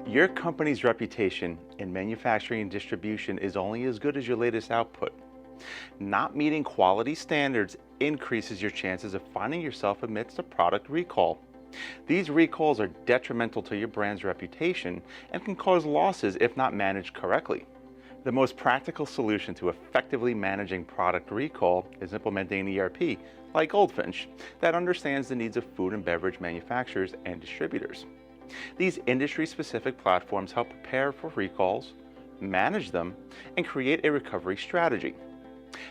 Your company's reputation in manufacturing and distribution is only as good as your latest output. Not meeting quality standards increases your chances of finding yourself amidst a product recall. These recalls are detrimental to your brand's reputation and can cause losses if not managed correctly. The most practical solution to effectively managing product recall is implementing an ERP like GoldFinch that understands the needs of food and beverage manufacturers and distributors. These industry-specific platforms help prepare for recalls, manage them, and create a recovery strategy.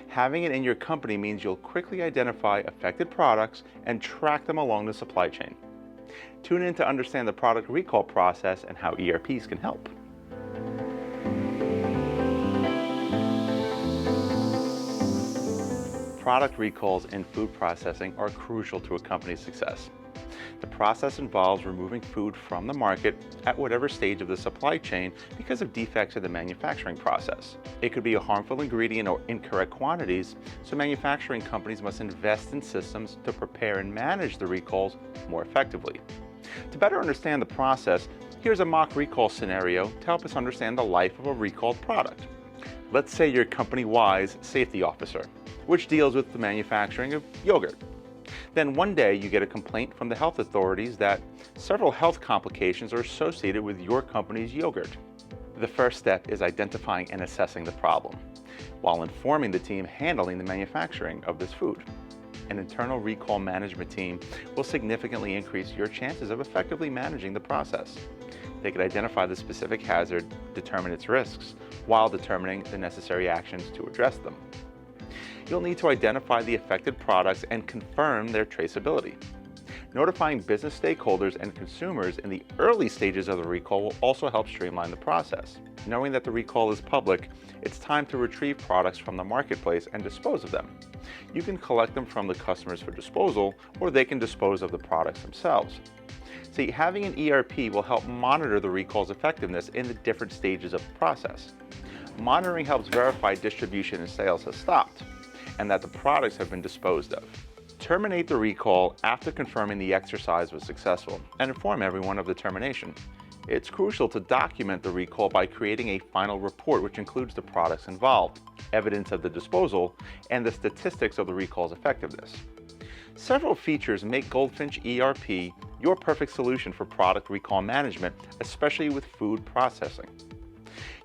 Having it in your company means you'll quickly identify affected products and track them along the supply chain. Tune in to understand the product recall process and how ERPs can help. Product recalls in food processing are crucial to a company's success. The process involves removing food from the market at whatever stage of the supply chain because of defects in the manufacturing process. It could be a harmful ingredient or incorrect quantities, so manufacturing companies must invest in systems to prepare and manage the recalls more effectively. To better understand the process, here's a mock recall scenario to help us understand the life of a recalled product. Let's say you're company-wise safety officer, which deals with the manufacturing of yogurt. Then one day you get a complaint from the health authorities that several health complications are associated with your company's yogurt. The first step is identifying and assessing the problem, while informing the team handling the manufacturing of this food. An internal recall management team will significantly increase your chances of effectively managing the process. They can identify the specific hazard, determine its risks, while determining the necessary actions to address them. You'll need to identify the affected products and confirm their traceability. Notifying business stakeholders and consumers in the early stages of the recall will also help streamline the process. Knowing that the recall is public, it's time to retrieve products from the marketplace and dispose of them. You can collect them from the customers for disposal, or they can dispose of the products themselves. See, having an ERP will help monitor the recall's effectiveness in the different stages of the process. Monitoring helps verify distribution and sales has stopped, and that the products have been disposed of. Terminate the recall after confirming the exercise was successful and inform everyone of the termination. It's crucial to document the recall by creating a final report which includes the products involved, evidence of the disposal, and the statistics of the recall's effectiveness. Several features make GoldFinch ERP your perfect solution for product recall management, especially with food processing.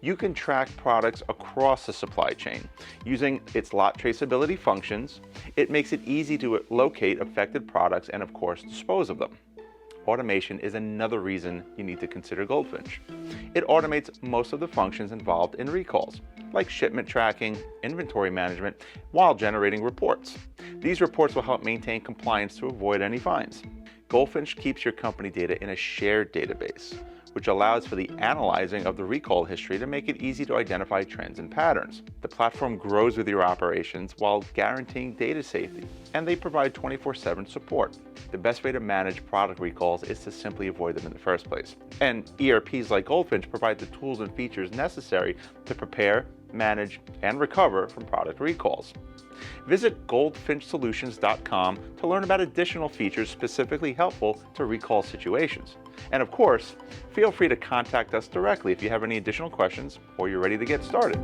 You can track products across the supply chain. Using its lot traceability functions, it makes it easy to locate affected products and, of course, dispose of them. Automation is another reason you need to consider GoldFinch. It automates most of the functions involved in recalls, like shipment tracking, inventory management, while generating reports. These reports will help maintain compliance to avoid any fines. GoldFinch keeps your company data in a shared database, which allows for the analyzing of the recall history to make it easy to identify trends and patterns. The platform grows with your operations while guaranteeing data safety, and they provide 24/7 support. The best way to manage product recalls is to simply avoid them in the first place. And ERPs like GoldFinch provide the tools and features necessary to prepare, manage, and recover from product recalls. Visit goldfinchsolutions.com to learn about additional features specifically helpful to recall situations. And of course, feel free to contact us directly if you have any additional questions or you're ready to get started.